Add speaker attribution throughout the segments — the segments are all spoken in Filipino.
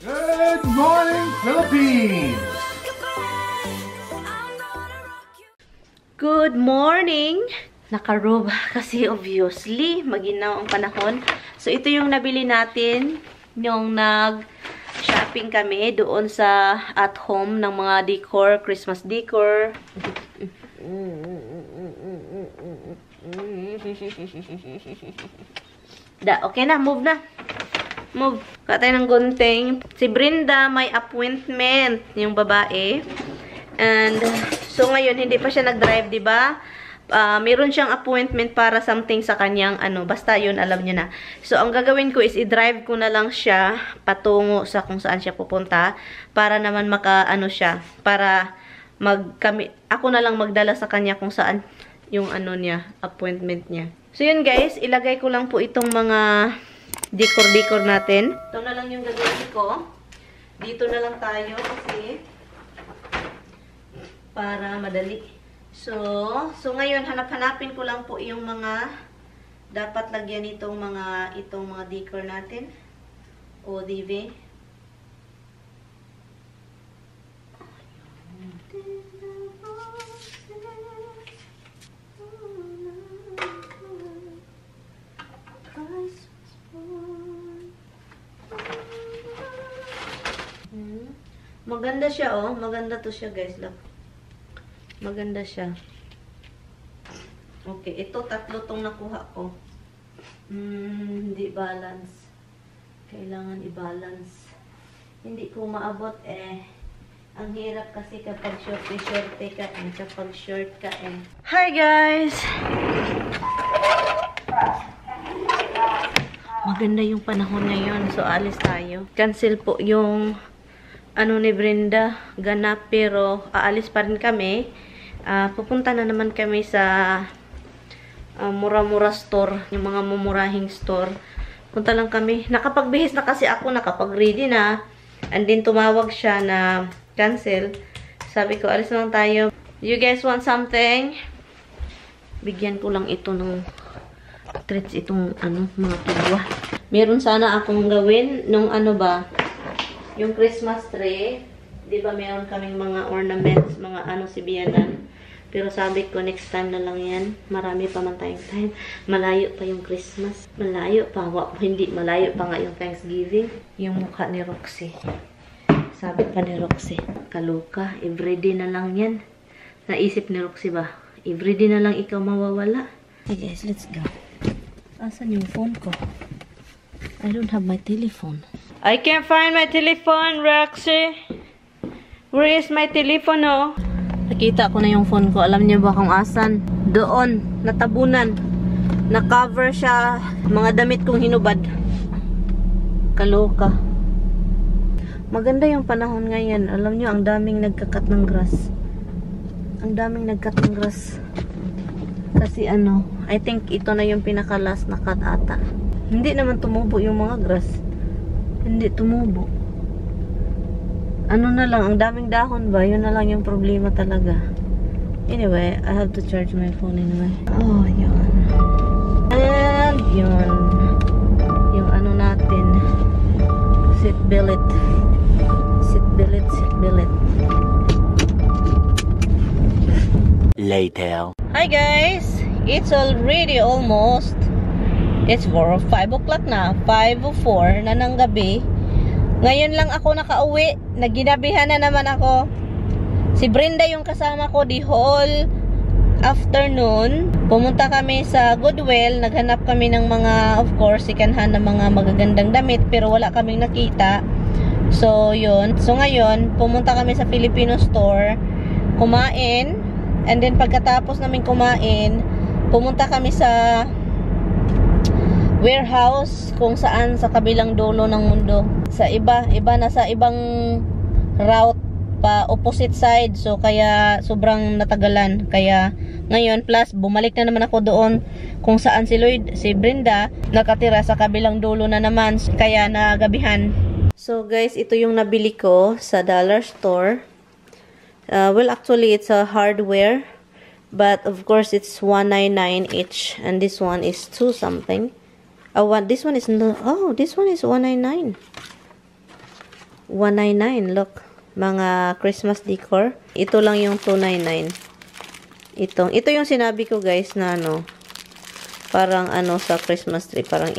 Speaker 1: Good morning, Philippines!
Speaker 2: Good morning! Nakaroba kasi obviously, maginaw ang panahon. So, ito yung nabili natin yung nag-shopping kami doon sa at home ng mga decor, Christmas decor. Okay na, move na. Move. Katay ng gunting. Si Brenda may appointment, yung babae. And, so ngayon, hindi pa siya nag-drive, diba? Meron siyang appointment para something sa kanyang, basta yun, alam niyo na. So, ang gagawin ko is, i-drive ko na lang siya patungo sa kung saan siya pupunta. Para naman siya. Para, ako na lang magdala sa kanya kung saan yung niya, appointment niya. So, yun guys, ilagay ko lang po itong mga decor natin. Ito na lang yung gagawin ko. Dito na lang tayo kasi para madali. So ngayon hanapin ko lang po yung mga dapat lagyan itong mga decor natin. ODV. Maganda siya, oh. Maganda to siya, guys. Look. Maganda siya. Okay, ito, tatlo tong nakuha ko. Hindi balance. Kailangan i-balance. Hindi ko maabot, Ang hirap kasi kapag short ka, kapag short ka, Hi, guys! Maganda yung panahon ngayon. So, alis tayo. Cancel po yung ni Brenda, ganap, pero aalis pa rin kami. Pupunta na naman kami sa mura-mura store, yung mga mumurahing store. Punta lang kami. Nakapagbihis na kasi ako, nakapag-ready na. And then tumawag siya na cancel. Sabi ko, alis na lang tayo. You guys want something? Bigyan ko lang ito ng treats, itong mga tubwa. Meron sana akong gawin nung yung Christmas tree, di ba meron kaming mga ornaments, mga sibiyanan. Pero sabi ko, next time na lang yan. Marami pa man tayong time. Malayo pa yung Christmas. Malayo pa. Hindi, malayo pa nga yung Thanksgiving. Yung mukha ni Roxy. Sabi pa ni Roxy, kaluka, everyday na lang yan. Naisip ni Roxy ba, everyday na lang ikaw mawawala. Hey guys, let's go. Asan yung phone ko? I don't have my telephone. I can't find my telephone, Roxy. Where is my telephone, oh? Nakita ko na yung phone ko. Alam niyo ba kung asan? Doon, natabunan. Na-cover siya. Mga damit kong hinubad. Kaloka. Maganda yung panahon ngayon. Alam niyo, ang daming nagkakat ng grass. Ang daming nagkat ng grass. Kasi I think ito na yung pinaka-last na cut ata. Hindi naman tumubo yung mga grass. Hindi tumubo. Na lang, ang daming dahon ba? Yun na lang yung problema talaga. Anyway, I have to charge my phone anyway. Oh, yun. And yun. Yung natin. Seat billet. Seat billet, seat billet.
Speaker 3: Later.
Speaker 2: Hi guys! It's already almost It's 5 o'clock na. 5:04 na ng gabi. Ngayon lang ako nakauwi. Naginabihan na naman ako. Si Brenda yung kasama ko the whole afternoon. Pumunta kami sa Goodwill. Naghanap kami ng mga, of course, second-hand na mga magagandang damit. Pero wala kaming nakita. So, yun. So, ngayon, pumunta kami sa Filipino store. Kumain. And then, pagkatapos namin kumain, pumunta kami sa warehouse kung saan sa kabilang dulo ng mundo. Sa iba na sa ibang route pa opposite side. So kaya sobrang natagalan. Kaya ngayon plus bumalik na naman ako doon kung saan si Brenda nakatira sa kabilang dulo na naman. Kaya nagabihan. So guys, ito yung nabili ko sa dollar store. Well actually it's a hardware. But of course it's $1.99 each. And this one is $2 something. This one is no. Oh, this one is $1.99. 199. Look, mga Christmas decor. Ito lang yung 299. Ito yung sinabi ko guys na ano, parang ano sa Christmas tree, parang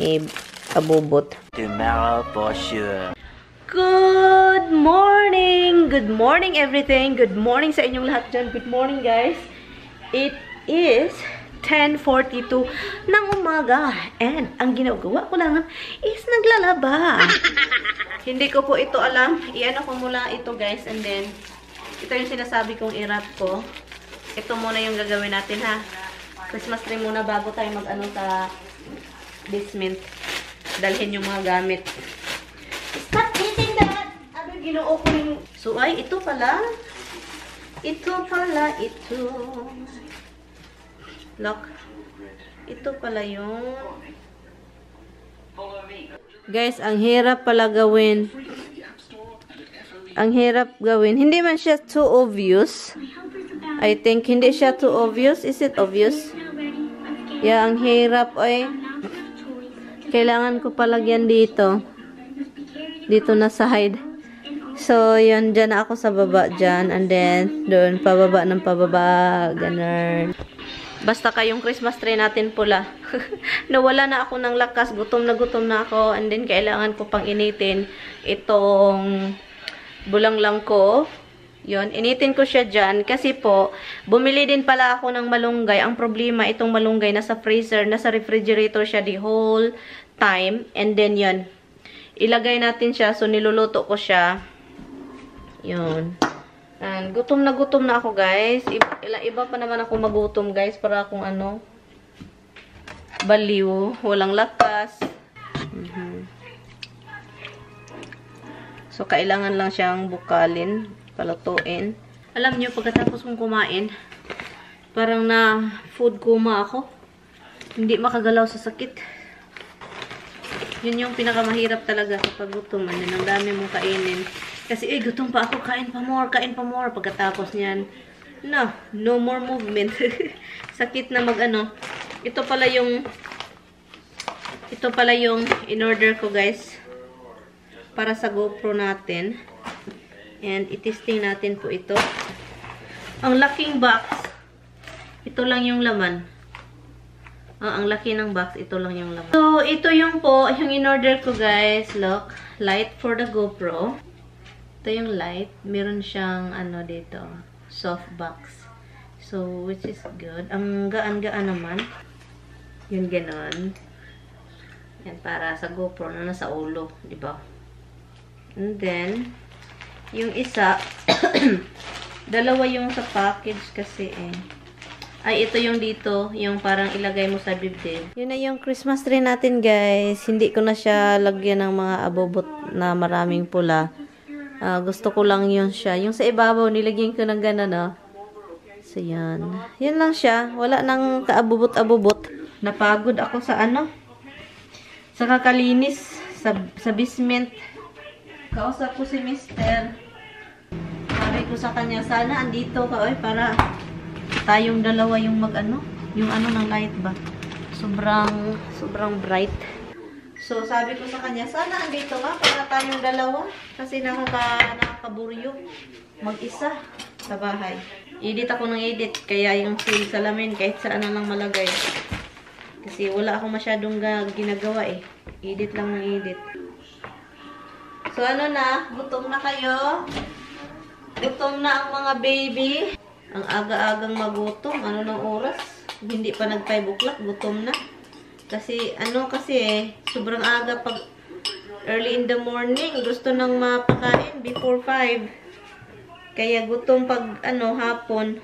Speaker 2: abubot.
Speaker 3: Tomorrow for sure.
Speaker 2: Good morning! Good morning everything! Good morning sa inyong lahat dyan. Good morning guys! It is 10:42 ng umaga. And ang ginagawa ko lang is naglalaba. Hindi ko po ito alam. I-ano ko mula ito guys. And then, ito yung sinasabi kong i-wrap ko. Ito muna yung gagawin natin ha. Christmas tree muna bago tayo mag-ano sa basement. Dalhin yung mga gamit. Stop eating that! Ano ginoo ko yung... So, ay, ito pala. Ito pala, ito. Look. Ito pala yung... Guys, ang hirap pala gawin. Ang hirap gawin. Hindi man siya too obvious. I think hindi siya too obvious. Is it obvious? Yeah, ang hirap. Oy. Kailangan ko palagyan dito. Dito na side. So, yun. Dyan na ako sa baba dyan. And then, doon. Pababa ng pababa. Ganun. Basta kayong Christmas tree natin pula. Nawala na ako ng lakas. Gutom na ako. And then, kailangan ko pang initin itong bulanglang ko. Yun. Initin ko siya dyan. Kasi po, bumili din pala ako ng malunggay. Ang problema, itong malunggay nasa freezer, nasa refrigerator siya the whole time. And then, yun. Ilagay natin siya. So, niluluto ko siya. Yun. And, gutom na ako, guys. Iba pa naman ako magutom, guys. Para akong ano, baliw. Walang lakas. So, kailangan lang siyang bukalin. Palutuin. Alam nyo, pagkatapos kong kumain, parang na food coma ako. Hindi makagalaw sa sakit. Yun yung pinakamahirap talaga kapag gutom. Ang dami mong kainin. Kasi, gutom pa ako. Kain pa more. Pagkatapos niyan, no more movement. Sakit na mag-ano. Ito pala yung in-order ko, guys. Para sa GoPro natin. And, itesting natin po ito. Ang laking box. Ito lang yung laman. Ang laki ng box, ito lang yung laman. So, ito yung in-order ko, guys. Look, light for the GoPro. Ito yung light. Meron siyang, ano dito, soft box. So, which is good. Ang gaan-gaan naman. Yun, ganon. Yan, para sa GoPro na nasa ulo. Diba? And then, yung isa, dalawa yung sa package kasi Ay, ito yung dito, yung parang ilagay mo sa bibig. Yun na yung Christmas tree natin, guys. Hindi ko na siya lagyan ng mga abobot na maraming pula. Gusto ko lang yun siya. Yung sa ibabaw, nilagyan ko ng gano'n, no? So, yan. Yan lang siya. Wala nang kaabubot-abubot. Napagod ako sa ano? Sa kakalinis. Sa basement. Kausap ko si Mister. Sabi ko sa kanya, sana andito ka, para tayong dalawa yung mag-ano. Yung ano ng light ba? Sobrang bright. So, sabi ko sa kanya, sana andito nga para tayong dalawa. Kasi nakakaburyo. Mag-isa sa bahay. Edit ako ng edit. Kaya yung salamin, kahit saan na lang malagay. Kasi wala akong masyadong ginagawa Edit lang ng edit. So, ano na? Gutom na kayo? Gutom na ang mga baby? Ang aga-agang magutom. Ano ng oras? Hindi pa nag-5 o'clock. Gutom na. Kasi, sobrang aga pag early in the morning. Gusto nang mapakain before 5. Kaya gutom pag, hapon.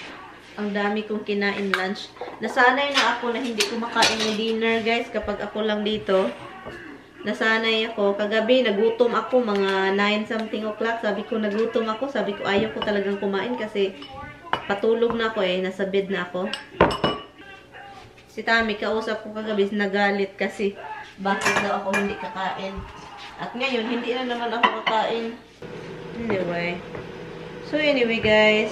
Speaker 2: Ang dami kong kinain lunch. Nasanay na ako na hindi ko makain ng dinner, guys, kapag ako lang dito. Nasanay ako. Kagabi, nagutom ako. Mga 9 something o'clock. Sabi ko, nagutom ako. Sabi ko, ayaw ko talagang kumain kasi patulog na ako nasa bed na ako. Si Tami, kausap ko kagabi, nagalit kasi bakit daw ako hindi kakain. At ngayon, hindi na naman ako kakain. Anyway guys.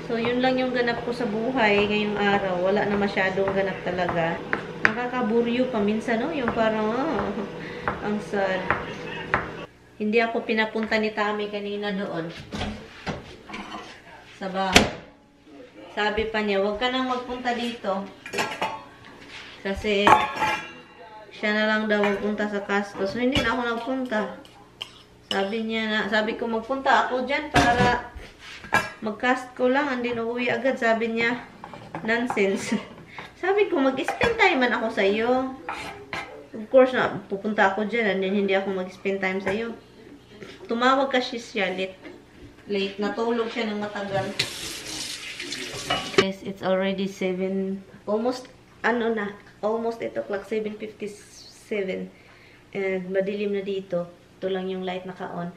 Speaker 2: So, yun lang yung ganap ko sa buhay ngayong araw. Wala na masyadong ganap talaga. Nakakaburyo pa minsan, no? Yung parang, ang sad. Hindi ako pinapunta ni Tami kanina doon. Sa bahay. Sabi pa niya, huwag ka nang magpunta dito. Kasi, siya na lang daw magpunta sa Costco. So, hindi na ako nagpunta. Sabi niya na, sabi ko magpunta ako dyan para mag-Costco lang. Hindi na uwi agad. Sabi niya, nonsense. Sabi ko, mag-spend time man ako sa iyo. Of course, na pupunta ako dyan and then hindi ako mag-spend time sa iyo. Tumawag kasi siya late. Natulog siya ng matagal. Guys, it's already 7, almost 8 o'clock, 7:57. And madilim na dito. Ito lang yung light naka-on.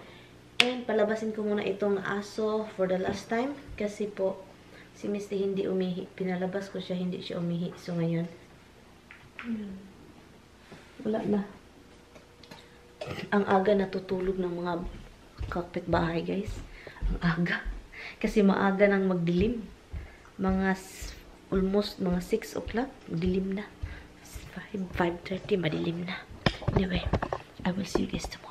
Speaker 2: And palabasin ko muna itong aso for the last time. Kasi po, si Misty hindi umihi. Pinalabas ko siya, hindi siya umihi. So ngayon, wala na. Ang aga natutulog ng mga kapitbahay, guys. Ang aga. Kasi maaga nang magdilim. Almost mga 6 o'clock, dilim na. 5:30, madilim na. Anyway, I will see you guys tomorrow.